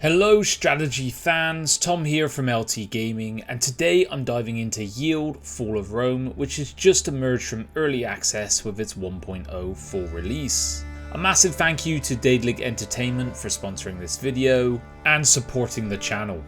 Hello strategy fans, Tom here from LT Gaming, and today I'm diving into Yield Fall of Rome, which has just emerged from early access with its 1.0 full release. A massive thank you to Daedalic Entertainment for sponsoring this video and supporting the channel.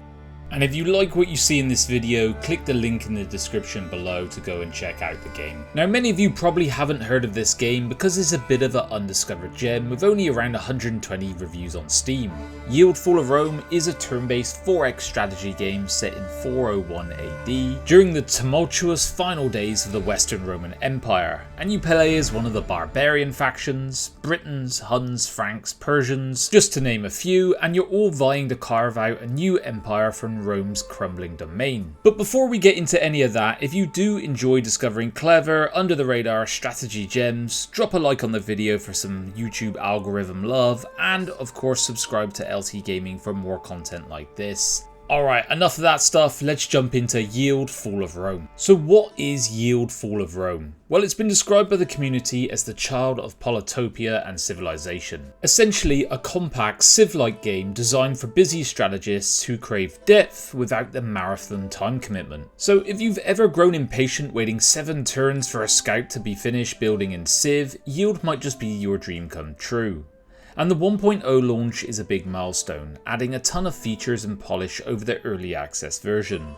And if you like what you see in this video, click the link in the description below to go and check out the game. Now, many of you probably haven't heard of this game because it's a bit of an undiscovered gem with only around 120 reviews on Steam. Yield Fall of Rome is a turn-based 4x strategy game set in 401 AD during the tumultuous final days of the Western Roman Empire, and you play as one of the barbarian factions, Britons, Huns, Franks, Persians, just to name a few, and you're all vying to carve out a new empire from Rome's crumbling domain. But before we get into any of that, if you do enjoy discovering clever, under the radar strategy gems, drop a like on the video for some YouTube algorithm love, and of course subscribe to LT Gaming for more content like this. Alright, enough of that stuff, let's jump into Yield Fall of Rome. So what is Yield Fall of Rome? Well, it's been described by the community as the child of Polytopia and civilization. Essentially a compact civ-like game designed for busy strategists who crave depth without the marathon time commitment. So if you've ever grown impatient waiting 7 turns for a scout to be finished building in Civ, Yield might just be your dream come true. And the 1.0 launch is a big milestone, adding a ton of features and polish over the early access version.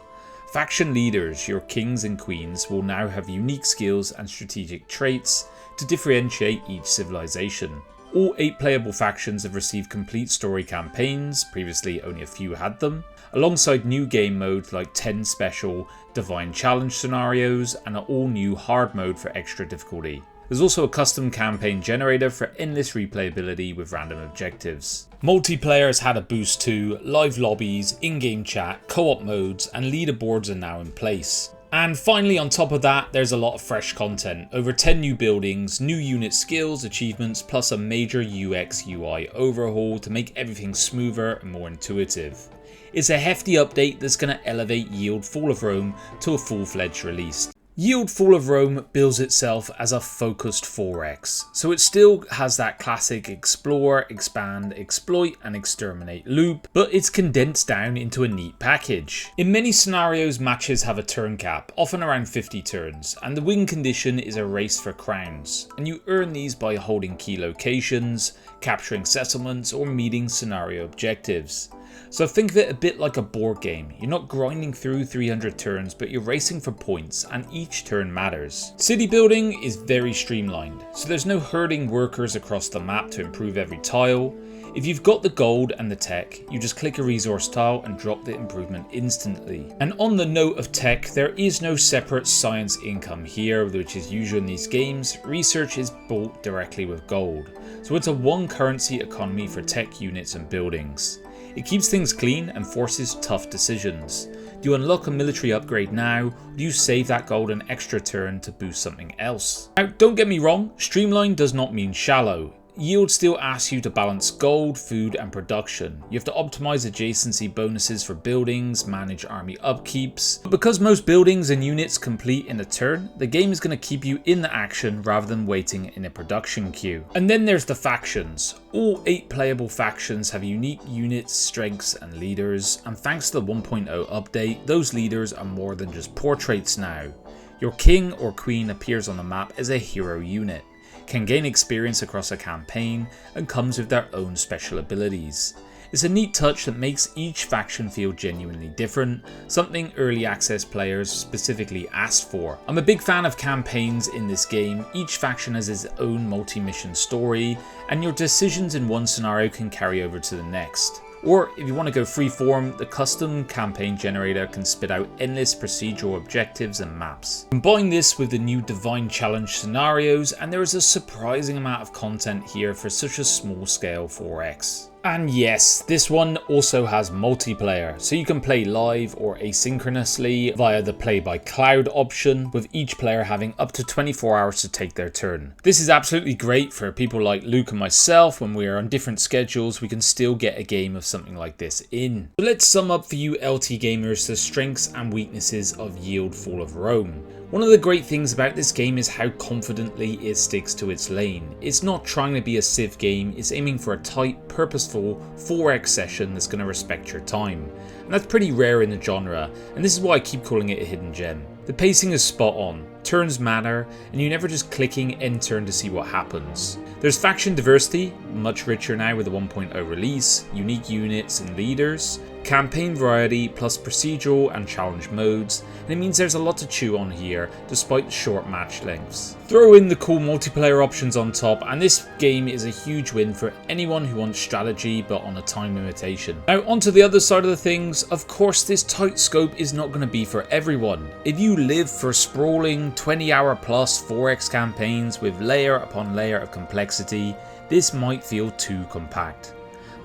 Faction leaders, your kings and queens, will now have unique skills and strategic traits to differentiate each civilization. All 8 playable factions have received complete story campaigns, previously only a few had them, alongside new game modes like 10 special Divine Challenge scenarios and an all new hard mode for extra difficulty. There's also a custom campaign generator for endless replayability with random objectives. Multiplayer has had a boost too, live lobbies, in-game chat, co-op modes, and leaderboards are now in place. And finally, on top of that, there's a lot of fresh content, over 10 new buildings, new unit skills, achievements, plus a major UX UI overhaul to make everything smoother and more intuitive. It's a hefty update that's going to elevate Yield Fall of Rome to a full-fledged release. Yield Fall of Rome bills itself as a focused 4x, so it still has that classic explore, expand, exploit and exterminate loop, but it's condensed down into a neat package. In many scenarios, matches have a turn cap, often around 50 turns, and the win condition is a race for crowns, and you earn these by holding key locations, capturing settlements or meeting scenario objectives. So think of it a bit like a board game. You're not grinding through 300 turns, but you're racing for points and each turn matters. City building is very streamlined, so there's no herding workers across the map to improve every tile. If you've got the gold and the tech, you just click a resource tile and drop the improvement instantly. And on the note of tech, there is no separate science income here, which is usual in these games. Research is bought directly with gold, so it's a one currency economy for tech units and buildings. It keeps things clean and forces tough decisions. Do you unlock a military upgrade now, or do you save that gold an extra turn to boost something else? Now, don't get me wrong, streamline does not mean shallow. Yield still asks you to balance gold, food and production. You have to optimize adjacency bonuses for buildings, manage army upkeeps. But because most buildings and units complete in a turn, the game is going to keep you in the action rather than waiting in a production queue. And then there's the factions. All 8 playable factions have unique units, strengths and leaders, and thanks to the 1.0 update, those leaders are more than just portraits now. Your king or queen appears on the map as a hero unit, can gain experience across a campaign, and comes with their own special abilities. It's a neat touch that makes each faction feel genuinely different, something early access players specifically asked for. I'm a big fan of campaigns in this game. Each faction has its own multi-mission story, and your decisions in one scenario can carry over to the next. Or if you want to go freeform, the custom campaign generator can spit out endless procedural objectives and maps. Combine this with the new Divine Challenge scenarios and there is a surprising amount of content here for such a small scale 4x. And yes, this one also has multiplayer, so you can play live or asynchronously via the play by cloud option, with each player having up to 24 hours to take their turn. This is absolutely great for people like Luke and myself. When we are on different schedules, we can still get a game of something like this in. So let's sum up for you LT gamers the strengths and weaknesses of Yield Fall of Rome. One of the great things about this game is how confidently it sticks to its lane. It's not trying to be a Civ game, it's aiming for a tight, purposeful 4x session that's going to respect your time. And that's pretty rare in the genre, and this is why I keep calling it a hidden gem. The pacing is spot on, turns matter, and you're never just clicking end turn to see what happens. There's faction diversity, much richer now with the 1.0 release, unique units and leaders, campaign variety plus procedural and challenge modes, and it means there's a lot to chew on here despite the short match lengths. Throw in the cool multiplayer options on top and this game is a huge win for anyone who wants strategy but on a time limitation. Now onto the other side of the things, of course this tight scope is not going to be for everyone. If you live for sprawling 20-hour plus 4x campaigns with layer upon layer of complexity, this might feel too compact.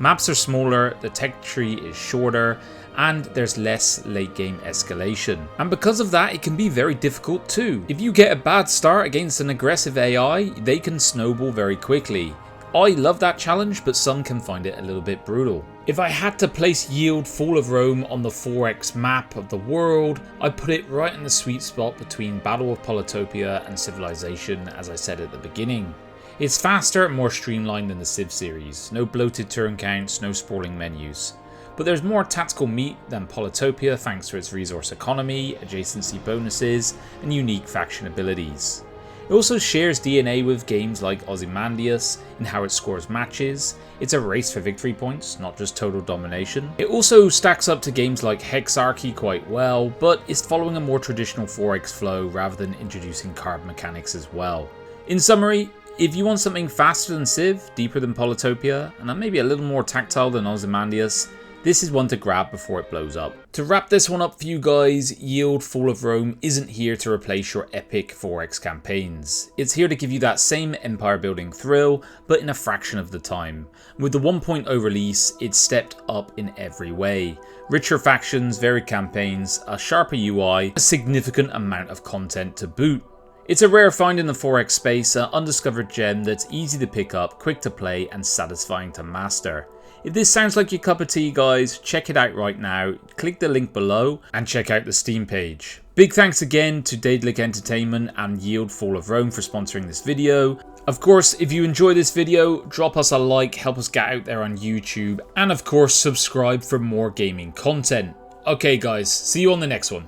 Maps are smaller, the tech tree is shorter, and there's less late game escalation. And because of that, it can be very difficult too. If you get a bad start against an aggressive AI, they can snowball very quickly. I love that challenge, but some can find it a little bit brutal. If I had to place Yield Fall of Rome on the 4x map of the world, I'd put it right in the sweet spot between Battle of Polytopia and Civilization, as I said at the beginning. It's faster and more streamlined than the Civ series, no bloated turn counts, no sprawling menus. But there's more tactical meat than Polytopia thanks to its resource economy, adjacency bonuses, and unique faction abilities. It also shares DNA with games like Ozymandias in how it scores matches. It's a race for victory points, not just total domination. It also stacks up to games like Hexarchy quite well, but is following a more traditional 4x flow rather than introducing card mechanics as well. In summary, if you want something faster than Civ, deeper than Polytopia, and maybe a little more tactile than Ozymandias, this is one to grab before it blows up. To wrap this one up for you guys, Yield Fall of Rome isn't here to replace your epic 4x campaigns. It's here to give you that same empire building thrill, but in a fraction of the time. With the 1.0 release, it's stepped up in every way. Richer factions, varied campaigns, a sharper UI, a significant amount of content to boot. It's a rare find in the 4x space, an undiscovered gem that's easy to pick up, quick to play, and satisfying to master. If this sounds like your cup of tea guys, check it out right now, click the link below and check out the Steam page. Big thanks again to Daedalic Entertainment and Yield Fall of Rome for sponsoring this video. Of course, if you enjoy this video, drop us a like, help us get out there on YouTube, and of course subscribe for more gaming content. Okay guys, see you on the next one.